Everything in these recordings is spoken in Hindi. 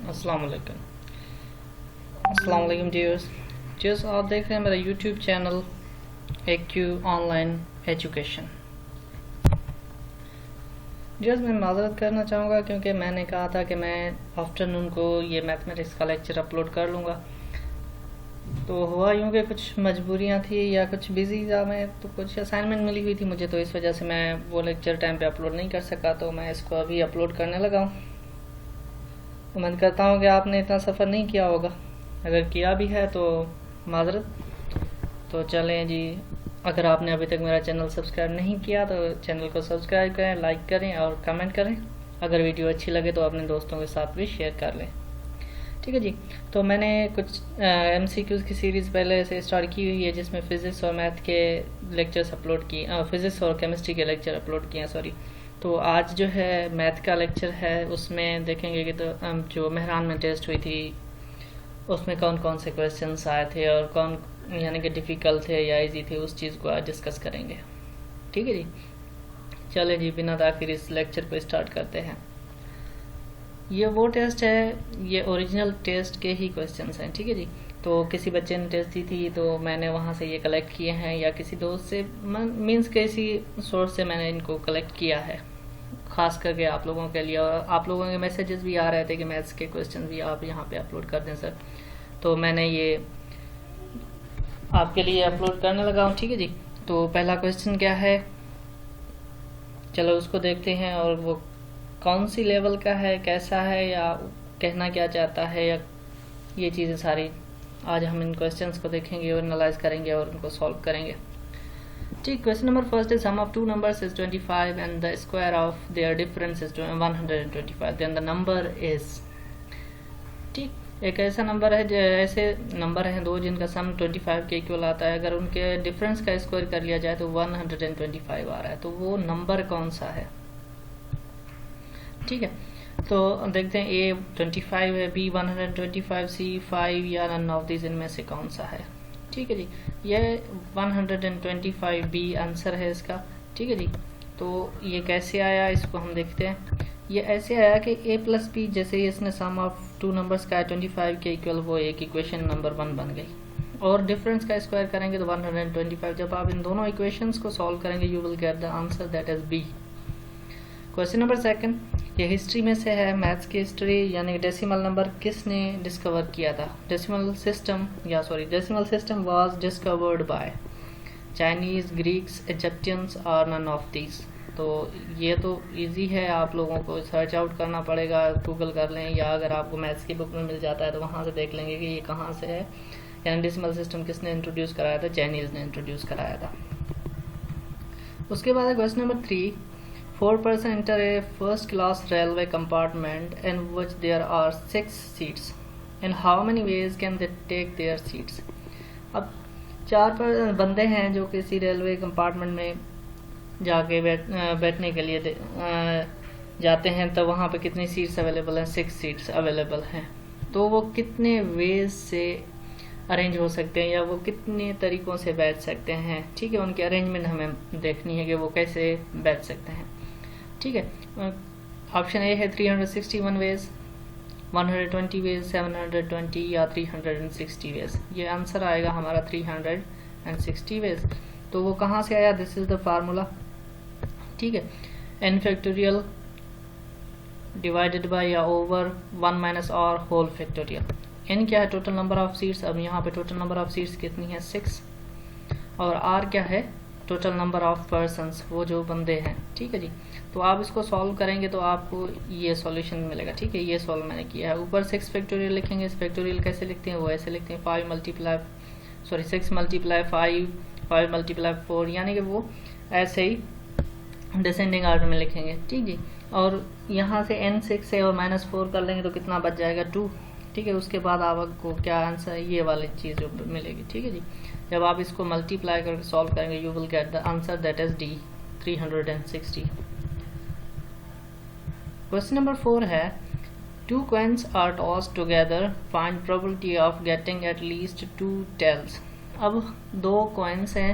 अस्सलाम वालेकुम। अस्सलाम वालेकुम जीअर्स आप देख रहे हैं मेरा YouTube channel AQ online education. जीअर्स मैं माज़रत करना चाहूँगा क्योंकि मैंने कहा था कि मैं आफ्टरनून को ये मैथमेटिक्स का लेक्चर अपलोड कर लूँगा, तो हुआ यूँ कि कुछ मजबूरियाँ थी या कुछ बिज़ी था मैं, तो कुछ असाइनमेंट मिली हुई थी मुझे, तो इस वजह से मैं वो लेक्चर टाइम पे अपलोड नहीं कर सका। तो मैं इसको अभी अपलोड करने लगा हूँ। उम्मीद करता हूँ कि आपने इतना सफ़र नहीं किया होगा, अगर किया भी है तो माज़रत। तो चलें जी, अगर आपने अभी तक मेरा चैनल सब्सक्राइब नहीं किया तो चैनल को सब्सक्राइब करें, लाइक करें और कमेंट करें। अगर वीडियो अच्छी लगे तो अपने दोस्तों के साथ भी शेयर कर लें, ठीक है जी। तो मैंने कुछ MCQs की सीरीज़ पहले से स्टार्ट की हुई है जिसमें फ़िज़िक्स और मैथ के लेक्चर्स अपलोड किए, फ़िज़िक्स और केमिस्ट्री के लेक्चर अपलोड किए हैं, सॉरी। तो आज जो है मैथ का लेक्चर है, उसमें देखेंगे कि तो जो मेहरान में टेस्ट हुई थी उसमें कौन कौन से क्वेश्चंस आए थे और कौन यानी कि डिफ़िकल्ट थे या इजी थे, उस चीज़ को आज डिस्कस करेंगे, ठीक है जी। चले जी, बिना ताख़ीर इस लेक्चर को स्टार्ट करते हैं। ये वो टेस्ट है, ये ओरिजिनल टेस्ट के ही क्वेश्चंस हैं, ठीक है जी। तो किसी बच्चे ने टेस्ट दी थी तो मैंने वहाँ से ये कलेक्ट किए हैं, या किसी दोस्त से मीन्स किसी सोर्स से मैंने इनको कलेक्ट किया है ख़ास करके आप लोगों के लिए। और आप लोगों के मैसेजेस भी आ रहे थे कि मैथ्स के क्वेश्चन भी आप यहाँ पे अपलोड कर दें सर, तो मैंने ये आपके लिए अपलोड करने लगा हूँ, ठीक है जी। तो पहला क्वेश्चन क्या है, चलो उसको देखते हैं, और वो कौन सी लेवल का है, कैसा है, या कहना क्या चाहता है, या ये चीज़ें सारी आज हम इन क्वेश्चंस को देखेंगे और एनालाइज करेंगे और उनको सॉल्व करेंगे, ठीक। Question number first is sum of two numbers is 25 and the square of their difference is 125, then the number is, ठीक। एक ऐसा नंबर है, ऐसे नंबर हैं दो जिनका सम 25 के इक्वल आता है, अगर उनके डिफरेंस का स्क्वायर कर लिया जाए तो 125 आ रहा है, तो वो नंबर कौन सा है, ठीक है। तो देखते हैं A 25 है, B 125, C 5 या नन ऑफ दिस इनमें से कौन सा है, ठीक है जी। ये 125B आंसर है इसका, ठीक है जी। तो ये कैसे आया इसको हम देखते हैं। ये ऐसे आया कि A प्लस B, जैसे ही इसने सम ऑफ टू नंबर्स का 25 के इक्वल, वो एक इक्वेशन नंबर 1 बन गई, और डिफरेंस का स्क्वायर करेंगे तो 125। जब आप इन दोनों इक्वेशंस को सॉल्व करेंगे you will get the answer that is B। Question number second, ये हिस्ट्री में से है, मैथ्स की हिस्ट्री, यानी डेसिमल नंबर किसने डिस्कवर किया था। Decimal system was discovered by Chinese, Greeks, Egyptians और नन ऑफ दीज। तो ये तो इजी है, आप लोगों को सर्च आउट करना पड़ेगा, गूगल कर लें, या अगर आपको मैथ्स की बुक में मिल जाता है तो वहाँ से देख लेंगे कि ये कहाँ से है। यानी डेसिमल सिस्टम किसने इंट्रोड्यूस कराया था, चाइनीज ने इंट्रोड्यूस कराया था। उसके बाद question number 3, 4 person enter a first class railway compartment in which there are 6 seats. In how many ways can they take their seats? अब 4 बंदे हैं जो किसी रेलवे कंपार्टमेंट में जाके बैठने के लिए जाते हैं, तो वहाँ पे कितनी सीट्स अवेलेबल हैं, 6 सीट्स अवेलेबल हैं। तो वो कितने वेज से अरेंज हो सकते हैं, या वो कितने तरीक़ों से बैठ सकते हैं, ठीक है। उनकी अरेंजमेंट हमें देखनी है कि वो कैसे बैठ सकते हैं, ठीक है। ऑप्शन ए है 361 वेज, 120 वेज, 720 या 360 वेज। ये आंसर आएगा हमारा 360 वेज। तो वो कहाँ से आया, दिस इज द फार्मूला, ठीक है। n फैक्टोरियल डिवाइडेड बाय या ओवर 1 माइनस और होल फैक्टोरियल। n क्या है, टोटल नंबर ऑफ सीट्स। अब यहाँ पे टोटल नंबर ऑफ सीट्स कितनी है, 6, और r क्या है, टोटल नंबर ऑफ पर्सन्स, वो जो बंदे हैं, ठीक है जी। तो आप इसको सॉल्व करेंगे तो आपको ये सॉल्यूशन मिलेगा, ठीक है। ये सॉल्व मैंने किया है। ऊपर 6 फैक्टोरियल लिखेंगे, इस फैक्टोरियल कैसे लिखते हैं, वो ऐसे लिखते हैं 6 मल्टीप्लाई 5 मल्टीप्लाई 4, यानी कि वो ऐसे ही डिसेंडिंग आर्डर में लिखेंगे, ठीक जी। और यहाँ से n 6 है और -4 कर लेंगे तो कितना बच जाएगा, 2, ठीक है। उसके बाद आपको क्या आंसर है, ये वाली चीज़ जो मिलेगी, ठीक है जी। जब आप इसको मल्टीप्लाई करके सॉल्व करेंगे you will get the answer that is D 360। Question number 4 है, 2 coins are tossed together, find probability of getting at least 2 tails। अब 2 coins हैं,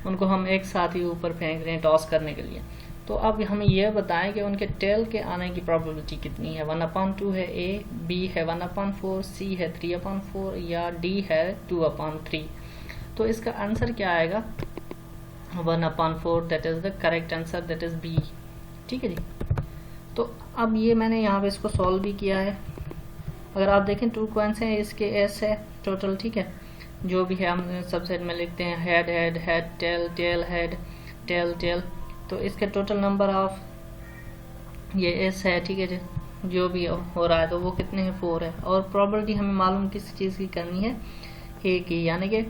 उनको हम एक साथ ही ऊपर फेंक रहे हैं टॉस करने के लिए, तो अब हमें यह बताएं कि उनके टेल के आने की प्रोबेबिलिटी कितनी है। 1/2 है ए, बी है 1/4, सी है 3/4 या डी है 2/3। तो इसका आंसर क्या आएगा? 1/4, that is the correct answer, that is B. ठीक है जी। तो अब ये मैंने यहाँ पे इसको सॉल्व भी किया है। अगर आप देखें 2 कॉइन्स हैं, इसके एस है टोटल। ठीक है, जो भी है हम सबसेट में लिखते हैं head head head tail tail head tail tail. तो इसके टोटल नंबर ऑफ ये एस है। ठीक है जी, जो भी हो रहा है तो वो कितने हैं? 4 है। और प्रोबेबिलिटी हमें मालूम किस चीज़ की करनी है? ए की, यानी कि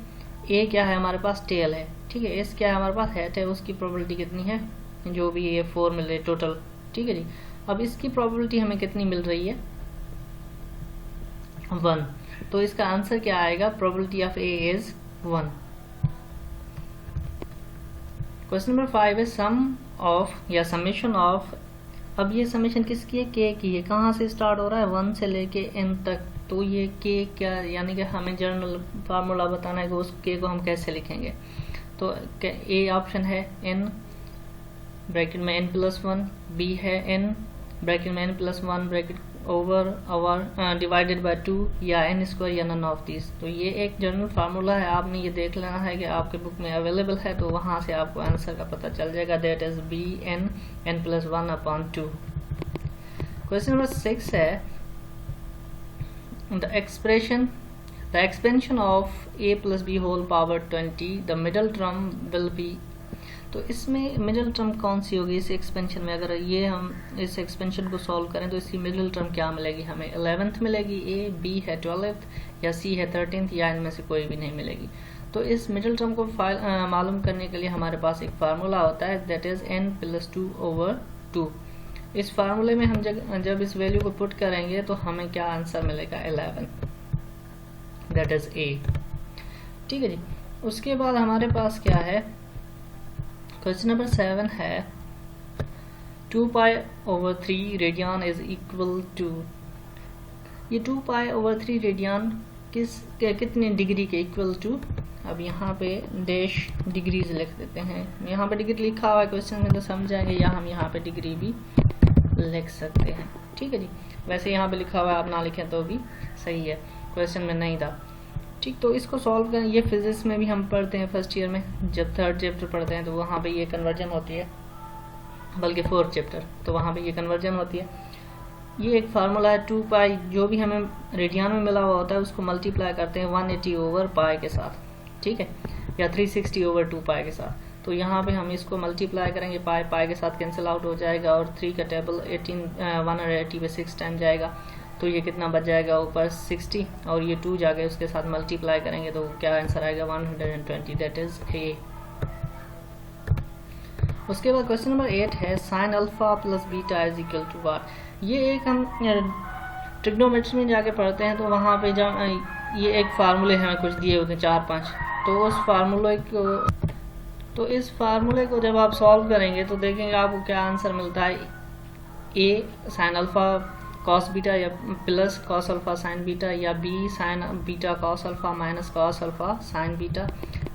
ए क्या है हमारे पास? टेल है। ठीक है, एस क्या है हमारे पास? हेड है। उसकी प्रोबेबिलिटी कितनी है? जो भी ये 4 मिले टोटल। ठीक है जी। अब इसकी प्रोबेबिलिटी हमें कितनी मिल रही है? 1। तो इसका आंसर क्या आएगा? Probability of A is 1। Question number 5 है सम ऑफ या समेशन ऑफ। अब ये समेशन किसकी है? के की है। कहाँ से स्टार्ट हो रहा है? 1 से लेके n तक। तो ये के क्या, यानी कि हमें जनरल फार्मूला बताना है कि उस के को हम कैसे लिखेंगे। तो ए ऑप्शन है n ब्रैकेट में n+1, बी है n ब्रैकेट में n+1 bracket over divided by 2 या n² या नन ऑफ दिस। तो ये एक जनरल फार्मूला है, आपने ये देख लेना है कि आपके बुक में अवेलेबल है, तो वहाँ से आपको आंसर का पता चल जाएगा। That is B n+1/2। Question number 6 है the expansion of a + b whole power 20, the middle term will be. तो इसमें मिडिल टर्म कौन सी होगी इस एक्सपेंशन में? अगर ये हम इस एक्सपेंशन को सॉल्व करें तो इसकी मिडिल टर्म क्या मिलेगी हमें? 11th मिलेगी, ए, बी है 12th या सी है 13th या इनमें से कोई भी नहीं मिलेगी। तो इस मिडिल टर्म को मालूम करने के लिए हमारे पास एक फार्मूला होता है, दैट इज n+2/2। इस फार्मूले में हम जब इस वैल्यू को पुट करेंगे तो हमें क्या आंसर मिलेगा? 11, दैट इज ए। ठीक है जी। उसके बाद हमारे पास क्या है? क्वेश्चन नंबर 7 है 2π/3 रेडियन इज इक्वल टू। ये 2π/3 रेडियन कितने डिग्री के इक्वल टू? अब यहाँ पे डैश डिग्रीज लिख देते हैं। यहाँ पे डिग्री लिखा हुआ है क्वेश्चन में तो समझाएंगे, या हम यहाँ पे डिग्री भी लिख सकते हैं। ठीक है जी। वैसे यहाँ पे लिखा हुआ है, आप ना लिखें तो भी सही है, क्वेश्चन में नहीं था। ठीक, तो इसको सॉल्व करें। ये फिजिक्स में भी हम पढ़ते हैं फर्स्ट ईयर में, जब 3rd चैप्टर पढ़ते हैं तो वहाँ पे ये कन्वर्जन होती है, बल्कि 4th चैप्टर, तो वहाँ पे ये कन्वर्जन होती है। ये एक फार्मूला है 2π, जो भी हमें रेडियन में मिला हुआ होता है उसको मल्टीप्लाई करते हैं 180/π के साथ। ठीक है, या 360/2π के साथ। तो यहाँ पे हम इसको मल्टीप्लाई करेंगे, पाई के साथ कैंसिल आउट हो जाएगा और 3 का टेबल 180 पे 6 टाइम जाएगा। तो ये कितना बच जाएगा ऊपर? 60, और ये 2 जाके उसके साथ मल्टीप्लाई करेंगे तो क्या आंसर आएगा? 120, दैट इज ए। उसके बाद क्वेश्चन नंबर 8 है sin alpha + beta is equal to what. ये एक हम ट्रिग्नोमेट्री में जाके पढ़ते हैं, तो वहाँ पे जब ये एक फार्मूले हमें कुछ दिए होते हैं 4-5, तो इस फार्मूले को जब आप सॉल्व करेंगे तो देखेंगे आपको क्या आंसर मिलता है। A sin alpha cos beta या plus cos alpha sin beta, या B sin beta cos alpha minus cos alpha sin beta,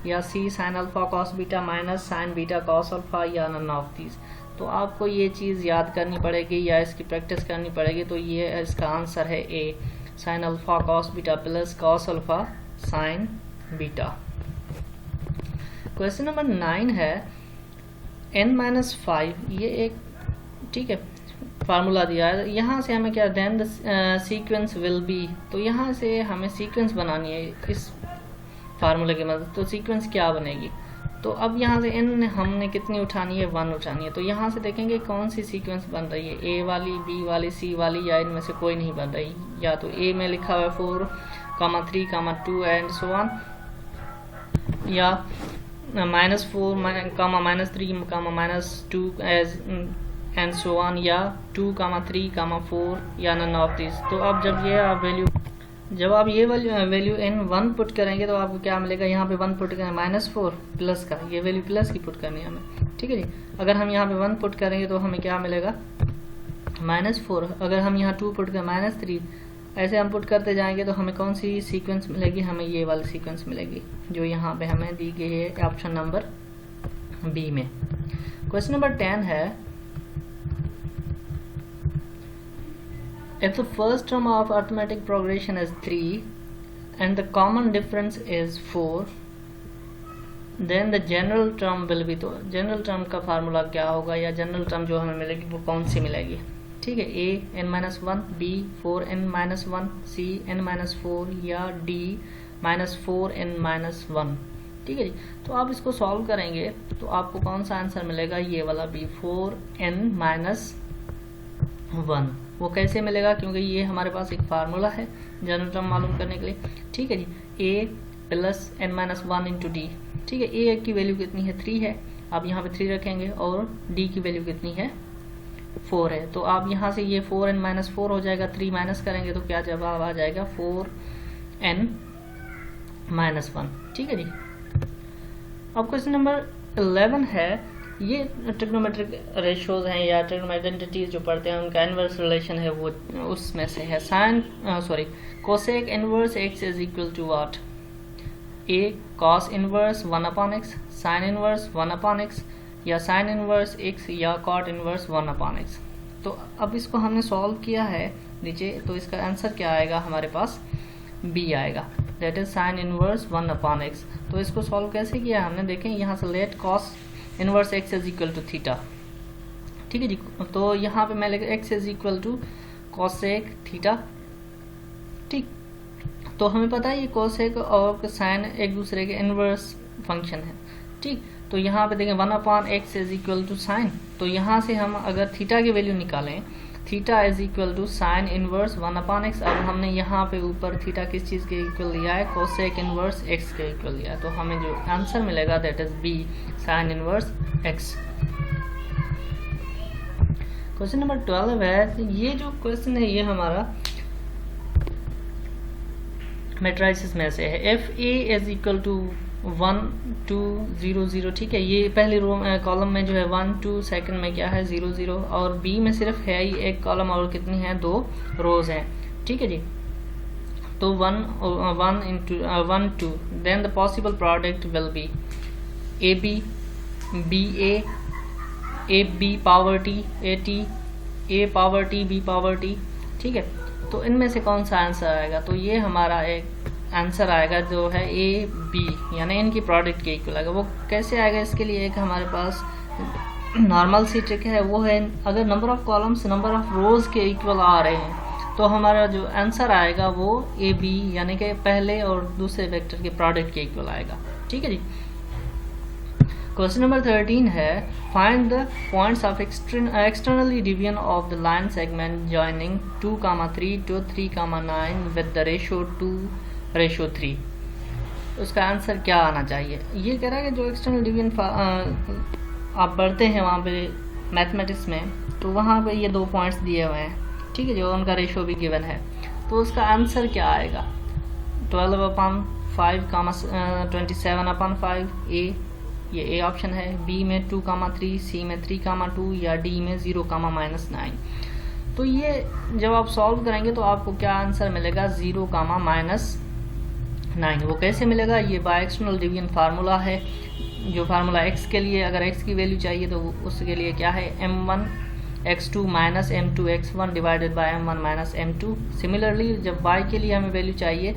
या C sin alpha cos beta minus sin beta cos alpha, या नन ऑफ दीज। तो आपको ये चीज़ याद करनी पड़ेगी या इसकी प्रैक्टिस करनी पड़ेगी। तो ये इसका आंसर है A, sin alpha cos beta plus cos alpha sin beta. Question number 9 है n-5। ये एक ठीक है फार्मूला दिया है, यहाँ से हमें क्या then the sequence will be. तो यहाँ से हमें सीक्वेंस बनानी है इस फार्मूले की मदद। तो सीक्वेंस क्या बनेगी? तो अब यहाँ से n हमने कितनी उठानी है? 1 उठानी है। तो यहाँ से देखेंगे कौन सी सीक्वेंस बन रही है, ए वाली, बी वाली, सी वाली, या इनमें से कोई नहीं बन रही। या तो ए में लिखा हुआ है 4, 3, 2 एंड सो ऑन, या -4, -3, -2 एज एंड सो ऑन, या 2, 3, 4, या नन ऑफ दिस। तो अब जब आप ये वैल्यू n1 पुट करेंगे तो आपको क्या मिलेगा? यहाँ पे 1 पुट करें, -4 प्लस का, ये वैल्यू प्लस की पुट करनी है हमें। ठीक है जी। अगर हम यहाँ पे 1 पुट करेंगे तो हमें क्या मिलेगा? -4। अगर हम यहाँ 2 पुट करें, -3, ऐसे हम पुट करते जाएंगे तो हमें कौन सी सीक्वेंस मिलेगी? हमें ये वाली सीक्वेंस मिलेगी जो यहाँ पे हमें दी गई है ऑप्शन नंबर बी में। क्वेश्चन नंबर 10 है if the first term of arithmetic progression is 3 and the common difference is 4, then the general term will be, तो जनरल टर्म का फार्मूला क्या होगा, या जनरल टर्म जो हमें मिलेगी वो कौन सी मिलेगी, ठीक है, a n-1, b 4n-1, c n-4 या d -4n-1, ठीक है जी। तो आप इसको सॉल्व करेंगे तो आपको कौन सा आंसर मिलेगा, ये वाला b 4n-1। वो कैसे मिलेगा, क्योंकि ये हमारे पास एक फार्मूला है जनरल टर्म मालूम करने के लिए, ठीक है जी। a plus n-1 into D, ठीक है। a की वैल्यू कितनी है, 3 है, आप यहाँ पे 3 रखेंगे, और d की वैल्यू कितनी है, 4 है। तो आप यहाँ से ये 4n-4 हो जाएगा, 3 माइनस करेंगे तो क्या जवाब आ जाएगा, 4n-1, ठीक है जी। अब क्वेश्चन नंबर 11 है, ये ट्रिग्नोमेट्रिक रेशियोज हैं या ट्रिग्नोमेट्रिक आइडेंटिटीज जो पढ़ते हैं उनका इनवर्स रिलेशन है, वो उसमें से है। Cosec inverse x is equal to what, a cos inverse 1/x, sin inverse 1/x, या sin इनवर्स x या cot इनवर्स 1/x। तो अब इसको हमने सॉल्व किया है नीचे, तो इसका आंसर क्या आएगा हमारे पास, b आएगा, that is sin inverse 1/x। तो इसको सॉल्व कैसे किया हमने, देखें यहाँ से let cos inverse x is equal to theta, ठीक है जी। तो यहाँ पे मैं लिख x is equal to cosec theta, ठीक। तो हमें पता है ये cosec और sin एक दूसरे के इनवर्स फंक्शन है, ठीक। तो यहाँ पे देखें 1/x is equal to sign, तो यहाँ से हम अगर थीटा की वैल्यू निकालें, theta is equal to sine inverse 1/x। अब हमने यहाँ पे ऊपर थीटा किस चीज़ के इक्वल लिया है, कोसेक इनवर्स x के इक्वल लिया है, तो हमें जो आंसर मिलेगा that is b sine inverse x। Question number 12 है, ये जो क्वेश्चन है ये हमारा मैट्रिसेस में से है। F A is equal to 1 2 0 0, ठीक है। ये पहले रो कॉलम में जो है 1 2, सेकंड में क्या है 0 0, और बी में सिर्फ है ही एक कॉलम और कितनी है 2 रोज हैं, ठीक है जी। तो 1 1 2, then the possible product will be A B A B power T, A T, A power T, B power T, ठीक है। तो इनमें से कौन सा आंसर आएगा, तो ये हमारा एक आंसर आएगा जो है ए बी, यानी इनकी प्रोडक्ट के इक्वल आएगा। वो कैसे आएगा, इसके लिए एक हमारे पास नॉर्मल सी ट्रिक है, वो है अगर number of columns number of रोज के इक्वल आ रहे हैं तो हमारा जो आंसर आएगा वो ए बी यानी कि पहले और दूसरे वेक्टर के प्रोडक्ट के इक्वल आएगा, ठीक है जी। क्वेश्चन नंबर 13 है, find the points of externally division of the line segment joining 2,3 to 3,9 with the ratio 2:3। उसका आंसर क्या आना चाहिए। ये कह रहा है कि जो एक्सटर्नल डिवीजन आप पढ़ते हैं वहाँ पे मैथमेटिक्स में, तो वहाँ पे ये 2 पॉइंट्स दिए हुए हैं, ठीक है, जो उनका रेशियो भी गिवन है। तो उसका आंसर क्या आएगा, 12/5, 27/5, ये ए ऑप्शन है, बी में 2,3, सी में 3,2 या डी में 0,-9। तो ये जब आप सॉल्व करेंगे तो आपको क्या आंसर मिलेगा, 0,-9। वो कैसे मिलेगा, ये बाय एक्सटर्नल डिवीजन फार्मूला है, जो फार्मूला x के लिए अगर x की वैल्यू चाहिए तो उसके लिए क्या है, m1 x2 minus m2 x1 divided by m1 minus m2। Similarly जब y के लिए हमें वैल्यू चाहिए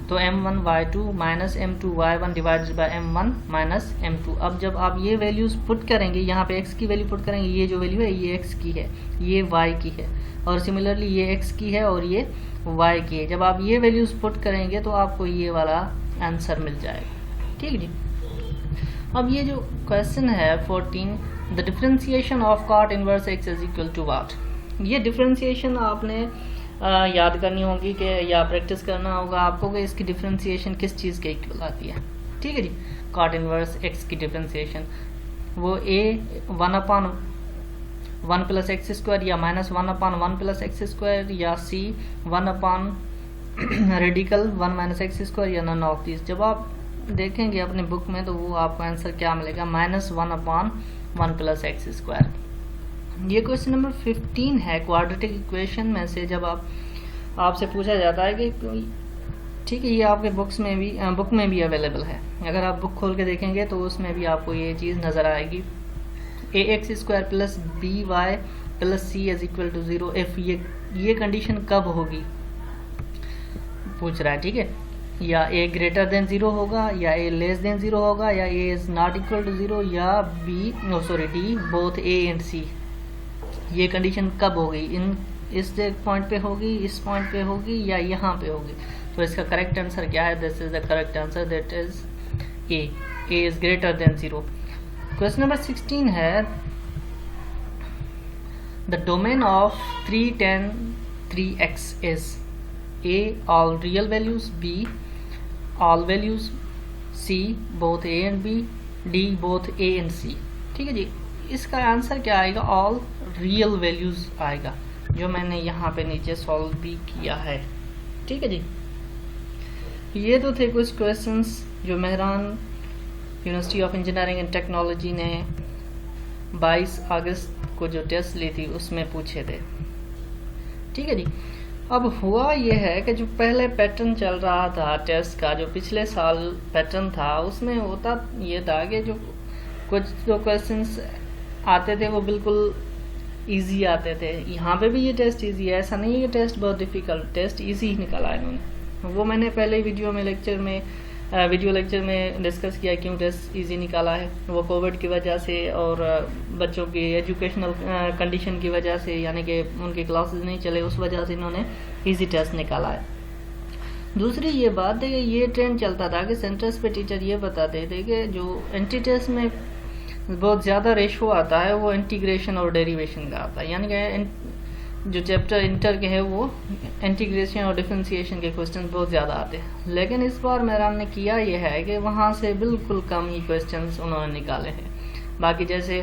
तो m1 y2 minus m2 y1 divided by m1 minus m2। अब जब आप ये वैल्यूज पुट करेंगे, यहाँ पे x की वैल्यू पुट करेंगे, ये जो वैल्यू है ये x की है, ये y की है, और सिमिलरली ये x की है और ये y की है। जब आप ये वैल्यूज पुट करेंगे तो आपको ये वाला आंसर मिल जाएगा, ठीक जी। अब ये जो क्वेश्चन है 14, the differentiation of cot inverse x is equal to what. ये डिफरेंशिएशन आपने याद करनी होगी कि या प्रैक्टिस करना होगा आपको कि इसकी डिफरेंशिएशन किस चीज़ के इक्वल आती है, ठीक है जी। कॉट इनवर्स x की डिफरेंशिएशन वो a 1/1 प्लस एक्स स्क्वायर या -1/1 प्लस एक्स स्क्वायर या c 1/ radical 1 minus x square या नन ऑफ दिस। जब आप देखेंगे अपने बुक में तो वो आपको आंसर क्या मिलेगा, -1/1 प्लस एक्स स्क्वायर। ये क्वेश्चन नंबर 15 है क्वाड्रेटिक इक्वेशन में से। जब आपसे पूछा जाता है कि ठीक है, ये आपके बुक में भी अवेलेबल है, अगर आप बुक खोल के देखेंगे तो उसमें भी आपको ये चीज़ नज़र आएगी। ax square plus by plus C is equal to 0 if ये कंडीशन कब होगी पूछ रहा है, ठीक है। या ए ग्रेटर देन 0 होगा, या ए लेस देन 0 होगा, या A is not equal to 0, या B D both A and C. ये कंडीशन कब होगी, इस पॉइंट पे होगी, इस पॉइंट पे होगी, या यहाँ पे होगी। तो इसका करेक्ट आंसर क्या है? This is the correct answer, that is a is greater than 0। Question number 16 है the domain of 3, 10, 3x is a all real values, b all values, c both a and b, d both a and c। ठीक है जी, इसका आंसर क्या आएगा? ऑल रियल वैल्यूज आएगा, जो मैंने यहाँ पे नीचे सॉल्व भी किया है। ठीक है जी, ये तो थे कुछ क्वेश्चंस जो Mehran university of engineering and technology ने 22 अगस्त को जो टेस्ट ली थी उसमें पूछे थे। ठीक है जी, अब हुआ ये है कि जो पहले पैटर्न चल रहा था टेस्ट का, जो पिछले साल पैटर्न था, उसमें होता ये था कि जो कुछ जो क्वेश्चंस आते थे वो बिल्कुल इजी आते थे। यहाँ पे भी ये टेस्ट इजी है, ऐसा नहीं है कि टेस्ट बहुत डिफ़िकल्ट, टेस्ट इजी ही निकाला है इन्होंने। वो मैंने पहले वीडियो लेक्चर में डिस्कस किया क्यों टेस्ट इजी निकाला है। वो कोविड की वजह से और बच्चों की एजुकेशनल कंडीशन की वजह से, यानी कि उनके क्लासेस नहीं चले, उस वजह से इन्होंने इजी टेस्ट निकाला है। दूसरी ये बात है कि ये ट्रेंड चलता था कि सेंटर्स पे टीचर ये बताते थे कि जो एंटी टेस्ट में बहुत ज़्यादा रेशो आता है वो इंटीग्रेशन और डेरिवेशन का आता है, यानी कि जो चैप्टर इंटर के हैं वो इंटीग्रेशन और डिफरेंशिएशन के क्वेश्चन बहुत ज़्यादा आते हैं। लेकिन इस बार मेहरान ने किया ये है कि वहाँ से बिल्कुल कम ही क्वेश्चंस उन्होंने निकाले हैं। बाकी जैसे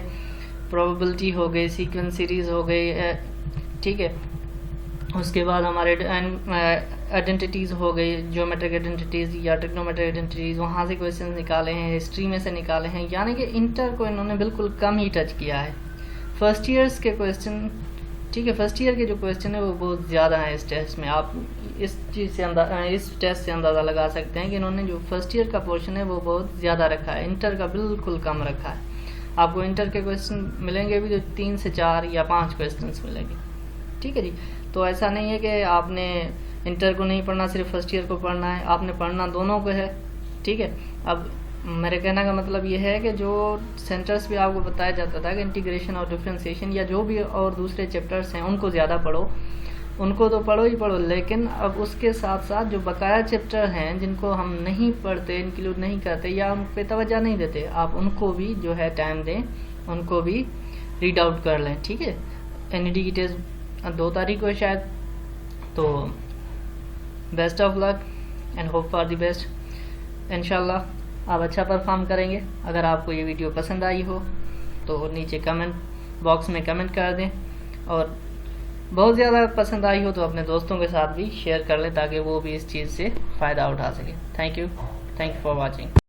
प्रोबेबिलिटी हो गई, सीक्वेंस सीरीज हो गई, ठीक है, उसके बाद हमारे आइडेंटिटीज़ हो गई, ज्योमेट्रिक आइडेंटिटीज़ या ट्रिग्नोमेट्रिक आइडेंटिटीज़, वहाँ से क्वेश्चन निकाले हैं, हिस्ट्री में से निकाले हैं, यानी कि इंटर को इन्होंने बिल्कुल कम ही टच किया है। फर्स्ट ईयर्स के क्वेश्चन, ठीक है, फर्स्ट ईयर के जो क्वेश्चन है वो बहुत ज़्यादा है इस टेस्ट में। आप इस टेस्ट से अंदाज़ा लगा सकते हैं कि इन्होंने जो फर्स्ट ईयर का पोर्शन है वो बहुत ज़्यादा रखा है, इंटर का बिल्कुल कम रखा है। आपको इंटर के क्वेश्चन मिलेंगे भी तो 3 से 4 या 5 क्वेश्चन मिलेंगे। ठीक है जी, तो ऐसा नहीं है कि आपने इंटर को नहीं पढ़ना, सिर्फ फर्स्ट ईयर को पढ़ना है, आपने पढ़ना दोनों को है। ठीक है, अब मेरे कहने का मतलब ये है कि जो सेंटर्स भी आपको बताया जाता था कि इंटीग्रेशन और डिफरेंशिएशन या जो भी और दूसरे चैप्टर्स हैं उनको ज़्यादा पढ़ो, उनको तो पढ़ो ही पढ़ो, लेकिन अब उसके साथ साथ जो बकाया चैप्टर हैं जिनको हम नहीं पढ़ते, इंक्लूड नहीं करते या उन पर तवज्जो नहीं देते, आप उनको भी जो है टाइम दें, उनको भी रीड आउट कर लें। ठीक है, NED की टेस्ट 2 तारीख को है शायद। तो best of luck and hope for the best. इंशाल्लाह आप अच्छा परफॉर्म करेंगे। अगर आपको ये वीडियो पसंद आई हो तो नीचे कमेंट बॉक्स में कमेंट कर दें, और बहुत ज़्यादा पसंद आई हो तो अपने दोस्तों के साथ भी शेयर कर लें ताकि वो भी इस चीज़ से फ़ायदा उठा सकें। Thank you for watching.